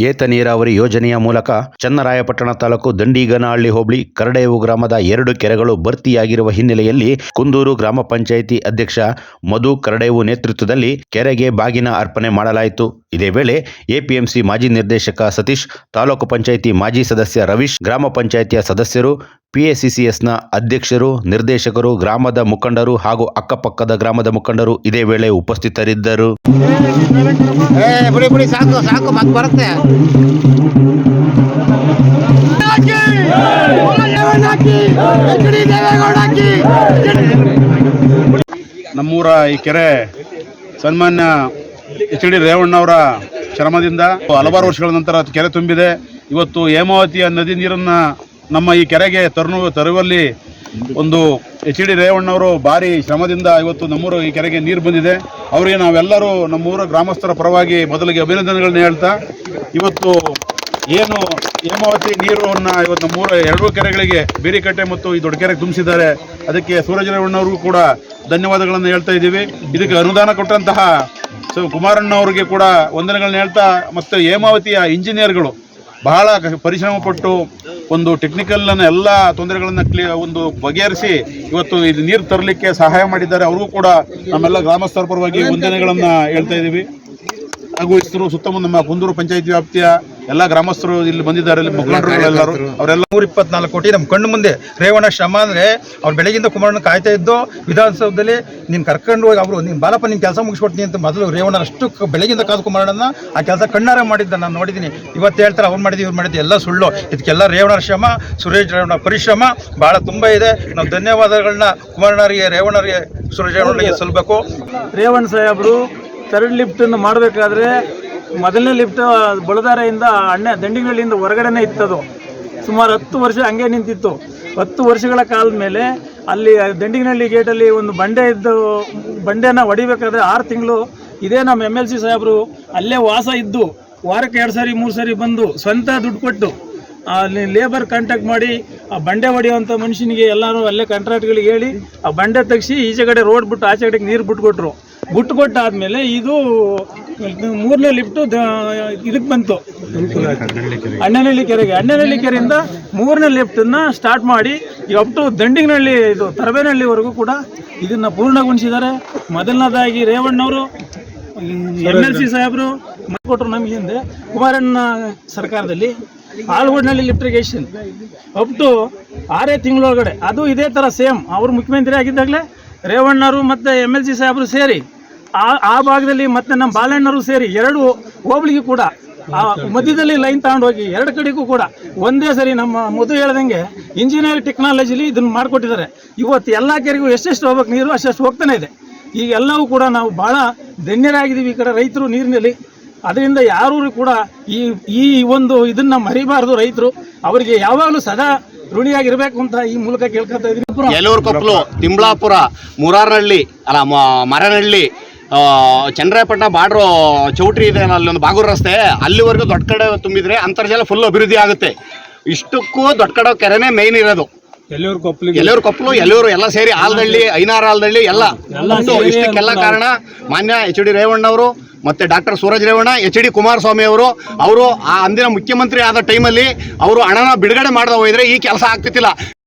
ಏತ ನೀರಾವರಿ ಯೋಜನೆಯ ಮೂಲಕ ಚನ್ನರಾಯಪಟ್ಟಣ ತಾಲೂಕು ದಂಡಿಗನಹಳ್ಳಿ ಹೋಬಳಿ ಕರಡೇವು ಗ್ರಾಮದ 2 ಕೆರೆಗಳು ಭರ್ತಿಯಾಗಿರುವ ಹಿನ್ನೆಲೆಯಲ್ಲಿ ಕುಂದೂರು ಗ್ರಾಮ ಪಂಚಾಯಿತಿ ಅಧ್ಯಕ್ಷ ಮಧು ಕರಡೇವು ನೇತೃತ್ವದಲ್ಲಿ ಕೆರೆಗೆ ಬಾಗಿನ ಅರ್ಪಣೆ ಮಾಡಲಾಯಿತು. ಇದೇ ವೇಳೆ ಎಪಿಎಂಸಿ ಮಾಜಿ ನಿರ್ದೇಶಕ ಸತೀಶ್, ತಾಲೂಕು ಪಂಚಾಯಿತಿ ಮಾಜಿ ಸದಸ್ಯ ರವೀಶ್, ಗ್ರಾಮ ಪಂಚಾಯಿತಿಯ ಸದಸ್ಯರು, PACCSನ ಅಧ್ಯಕ್ಷರು, ನಿರ್ದೇಶಕರು, ಗ್ರಾಮದ ಮುಖಂಡರು ಹಾಗೂ ಅಕ್ಕಪಕ್ಕದ ಗ್ರಾಮದ ಮುಖಂಡರು ಇದೇ ವೇಳೆ ಉಪಸ್ಥಿತರಿದ್ದರು. ನಮ್ಮೂರ ಈ ಕೆರೆ ಸನ್ಮಾನ್ಯ HD ರೇವಣ್ಣವರ ಶ್ರಮದಿಂದ ಹಲವಾರು ವರ್ಷಗಳ ನಂತರ ಕೆರೆ ತುಂಬಿದೆ. ಇವತ್ತು ಹೇಮಾವತಿಯ ನದಿ ನೀರನ್ನು ನಮ್ಮ ಈ ಕೆರೆಗೆ ತರುವಲ್ಲಿ ಒಂದು HD ರೇವಣ್ಣವರು ಭಾರಿ ಶ್ರಮದಿಂದ ಇವತ್ತು ನಮ್ಮೂರು ಈ ಕೆರೆಗೆ ನೀರು ಬಂದಿದೆ. ಅವರಿಗೆ ನಾವೆಲ್ಲರೂ ನಮ್ಮೂರ ಗ್ರಾಮಸ್ಥರ ಪರವಾಗಿ ಮೊದಲಿಗೆ ಅಭಿನಂದನೆಗಳನ್ನ ಹೇಳ್ತಾ, ಇವತ್ತು ಏನು ಹೇಮಾವತಿ ನೀರನ್ನು ಇವತ್ತು ನಮ್ಮೂರ 2 ಕೆರೆಗಳಿಗೆ ಬೇರಿಕಟ್ಟೆ ಮತ್ತು ಈ ದೊಡ್ಡ ಕೆರೆಗೆ ತುಂಬಿಸಿದ್ದಾರೆ. ಅದಕ್ಕೆ ಸೂರಜ್ ರೇವಣ್ಣವ್ರಿಗೂ ಕೂಡ ಧನ್ಯವಾದಗಳನ್ನು ಹೇಳ್ತಾ ಇದ್ದೀವಿ. ಇದಕ್ಕೆ ಅನುದಾನ ಕೊಟ್ಟಂತಹ ಕುಮಾರಣ್ಣವ್ರಿಗೆ ಕೂಡ ವಂದನೆಗಳನ್ನ ಹೇಳ್ತಾ, ಮತ್ತು ಹೇಮಾವತಿಯ ಇಂಜಿನಿಯರ್ಗಳು ಬಹಳ ಪರಿಶ್ರಮ ಪಟ್ಟು ಒಂದು ಟೆಕ್ನಿಕಲ್ನ ಎಲ್ಲ ತೊಂದರೆಗಳನ್ನು ಒಂದು ಬಗೆಹರಿಸಿ ಇವತ್ತು ಇದು ನೀರು ತರಲಿಕ್ಕೆ ಸಹಾಯ ಮಾಡಿದ್ದಾರೆ. ಅವ್ರಿಗೂ ಕೂಡ ನಮ್ಮೆಲ್ಲ ಗ್ರಾಮಸ್ಥರ ಪರವಾಗಿ ವಂದನೆಗಳನ್ನು ಹೇಳ್ತಾ ಇದ್ದೀವಿ. ಹಾಗೂ ಇಷ್ಟರು ಸುತ್ತಮುತ್ತ ನಮ್ಮ ಕುಂದೂರು ಪಂಚಾಯತಿ ವ್ಯಾಪ್ತಿಯ ಎಲ್ಲ ಗ್ರಾಮಸ್ಥರು ಇಲ್ಲಿ ಬಂದಿದ್ದಾರೆ. ಇಲ್ಲಿ ಮುಖಂಡರುಗಳೆಲ್ಲರೂ ಅವರೆಲ್ಲ 124 ಕೋಟಿ ನಮ್ಮ ಕಣ್ಣು ಮುಂದೆ ರೇವಣ್ಣ ಶ್ರಮ ಅಂದರೆ ಅವ್ರು ಬೆಳಗಿಂದ ಕುಮಾರಣ್ಣ ಕಾಯ್ತಾ ಇದ್ದು ವಿಧಾನಸೌಧದಲ್ಲಿ ನೀನು ಕರ್ಕೊಂಡು ಹೋಗಿ ಅವರು ನೀನು ಬಾಲಪ್ಪ ನಿನ್ನ ಕೆಲಸ ಮುಗಿಸ್ಕೊಡ್ತೀನಿ ಅಂತ ಮೊದಲು ರೇವಣ್ಣ ಅಷ್ಟು ಬೆಳಗಿಂದ ಕಾದು ಕುಮಾರಣ್ಣನ ಆ ಕೆಲಸ ಕಣ್ಣಾರ ಮಾಡಿದ್ದ ನಾನು ನೋಡಿದ್ದೀನಿ. ಇವತ್ತು ಹೇಳ್ತಾರೆ ಅವ್ರು ಮಾಡಿದ್ವಿ ಇವ್ರು ಮಾಡಿದ್ವಿ ಎಲ್ಲ ಸುಳ್ಳು. ಇದಕ್ಕೆಲ್ಲ ರೇವಣ್ಣ ಶ್ರಮ, ಸುರೇಶ್ ರೇವಣ್ಣ ಪರಿಶ್ರಮ ಭಾಳ ತುಂಬ ಇದೆ. ನಾವು ಧನ್ಯವಾದಗಳನ್ನ ಕುಮಾರಣ್ಣರಿಗೆ, ರೇವಣ್ಣರಿಗೆ, ಸುರೇಶ್ ರೇವಣ್ಣರಿಗೆ ಸಲ್ಲಬೇಕು. ರೇವಣ್ಣ ಸಾಹೇಬರು 3rd ಲಿಫ್ಟನ್ನು ಮಾಡಬೇಕಾದ್ರೆ ಮೊದಲನೇ ಲಿಫ್ಟ್ ಬಳದಾರೆಯಿಂದ ದಂಡಿಗನಹಳ್ಳಿಯಿಂದ ಹೊರಗಡೆನೇ ಇತ್ತದು. ಸುಮಾರು 10 ವರ್ಷ ಹಂಗೆ ನಿಂತಿತ್ತು. 10 ವರ್ಷಗಳ ಕಾಲದ ಮೇಲೆ ಅಲ್ಲಿ ದಂಡಿಗನಹಳ್ಳಿ ಗೇಟಲ್ಲಿ ಒಂದು ಬಂಡೆನ ಹೊಡಿಬೇಕಾದ್ರೆ 6 ತಿಂಗಳು ಇದೇ ನಮ್ಮ MLC ಸಾಹೇಬರು ಅಲ್ಲೇ ವಾಸ ಇದ್ದು ವಾರಕ್ಕೆ 2 ಸಾರಿ 3 ಸಾರಿ ಬಂದು ಸ್ವಂತ ದುಡ್ಡು ಕೊಟ್ಟು ಅಲ್ಲಿ ಲೇಬರ್ ಕಾಂಟ್ಯಾಕ್ಟ್ ಮಾಡಿ ಆ ಬಂಡೆ ಹೊಡೆಯುವಂಥ ಮನುಷ್ಯನಿಗೆ ಎಲ್ಲರೂ ಅಲ್ಲೇ ಕಾಂಟ್ರಾಕ್ಟ್ಗಳಿಗೆ ಹೇಳಿ ಆ ಬಂಡೆ ತೆಗಿಸಿ ಈಚೆ ಕಡೆ ರೋಡ್ ಬಿಟ್ಟು ಆಚೆ ಕಡೆಗೆ ನೀರು ಬಿಟ್ಕೊಟ್ರು. ಬಿಟ್ಟುಕೊಟ್ಟಾದ್ಮೇಲೆ ಇದು 3ನೇ ಲಿಫ್ಟು ಇದಕ್ಕೆ ಬಂತು, ಅಣ್ಣನಹಳ್ಳಿ ಕೆರೆಗೆ. ಅಣ್ಣನಹಳ್ಳಿ ಕೆರೆಯಿಂದ 3ನೇ ಲಿಫ್ಟನ್ನು ಸ್ಟಾರ್ಟ್ ಮಾಡಿ ಅಪ್ ಟು ದಂಡಿಗನಹಳ್ಳಿ ಇದು ತರಬೇನಹಳ್ಳಿವರೆಗೂ ಕೂಡ ಇದನ್ನು ಪೂರ್ಣಗೊಳಿಸಿದ್ದಾರೆ. ಮೊದಲನೇದಾಗಿ ರೇವಣ್ಣವರು, MLC ಸಾಹೇಬರು ಮಾಡಿಕೊಟ್ರು ನಮಗೆ ಹಿಂದೆ ಕುಮಾರಣ್ಣ ಸರ್ಕಾರದಲ್ಲಿ. ಆಲಗೋಡಿನಲ್ಲಿ ಲಿಫ್ಟಿಗೇಷನ್ ಅಪ್ ಟು 6 ತಿಂಗಳೊಳಗಡೆ ಅದು ಇದೇ ಥರ ಸೇಮ್. ಅವರು ಮುಖ್ಯಮಂತ್ರಿ ಆಗಿದ್ದಾಗಲೇ ರೇವಣ್ಣವರು ಮತ್ತು MLC ಸಾಹೇಬರು ಸೇರಿ ಆ ಭಾಗದಲ್ಲಿ ಮತ್ತು ನಮ್ಮ ಬಾಲಣ್ಣವರು ಸೇರಿ 2 ಹೋಬಳಿಗೂ ಕೂಡ ಆ ಮಧ್ಯದಲ್ಲಿ ಲೈನ್ ತಗೊಂಡೋಗಿ 2 ಕಡೆಗೂ ಕೂಡ ಒಂದೇ ಸರಿ ನಮ್ಮ ಮಧು ಹೇಳ್ದಂಗೆ ಇಂಜಿನಿಯರಿಂಗ್ ಟೆಕ್ನಾಲಜಿಲಿ ಇದನ್ನು ಮಾಡಿಕೊಟ್ಟಿದ್ದಾರೆ. ಇವತ್ತು ಎಲ್ಲ ಕೆರೆಗೂ ಎಷ್ಟೆಷ್ಟು ಹೋಗ್ಬೇಕು ನೀರು ಅಷ್ಟು ಹೋಗ್ತಾನೆ ಇದೆ. ಈಗ ಎಲ್ಲವೂ ಕೂಡ ನಾವು ಭಾಳ ಧನ್ಯರಾಗಿದ್ದೀವಿ ಈ ಕಡೆ ರೈತರು ನೀರಿನಲ್ಲಿ. ಅದರಿಂದ ಯಾರೂ ಕೂಡ ಈ ಒಂದು ಇದನ್ನು ಮರಿಬಾರ್ದು. ರೈತರು ಅವರಿಗೆ ಯಾವಾಗಲೂ ಸದಾ ಋಣಿಯಾಗಿರ್ಬೇಕು ಅಂತ ಈ ಮೂಲಕ ಕೇಳ್ಕೊತಾ ಇದ್ದೀನಿ. ಯಲೂರು ಕೊಪ್ಪಲು, ತಿಂಬ್ಳಾಪುರ, ಮುರಾರನಹಳ್ಳಿ ಮರನಹಳ್ಳಿ, ಚನ್ನರಾಯಪಟ್ಟಣ ಬಾರ್ಡ್ರು ಚೌಟ್ರಿ ಇದೆ, ಅಲ್ಲೊಂದು ಬಾಗೂರು ರಸ್ತೆ, ಅಲ್ಲಿವರೆಗೂ ದೊಡ್ಡ ಕಡೆ ತುಂಬಿದ್ರೆ ಅಂತರ್ಜಲ ಫುಲ್ ಅಭಿವೃದ್ಧಿ ಆಗುತ್ತೆ. ಇಷ್ಟಕ್ಕೂ ದೊಡ್ಡ ಕಡೆ ಕೆರೆನೇ ಮೇಯ್ನ್ ಇರೋದು. ಯಲೂರು ಕೊಪ್ಪಲು ಎಲ್ಲ ಸೇರಿ ಆಲ್ದಳ್ಳಿ, ಐನಾರ್ ಆಲ್ದಳ್ಳಿ ಎಲ್ಲ ಇಷ್ಟಕ್ಕೆಲ್ಲ ಕಾರಣ ಮಾನ್ಯ HD ರೇವಣ್ಣವರು ಮತ್ತು ಡಾಕ್ಟರ್ ಸೂರಜ್ ರೇವಣ್ಣ, HD ಕುಮಾರಸ್ವಾಮಿ ಅವರು ಆ ಅಂದಿನ ಮುಖ್ಯಮಂತ್ರಿ ಆದ ಟೈಮಲ್ಲಿ ಅವರು ಹಣನ ಬಿಡುಗಡೆ ಮಾಡದೆ ಹೋಗಿದ್ರೆ ಈ ಕೆಲಸ ಆಗ್ತಿತ್ತಿಲ್ಲ.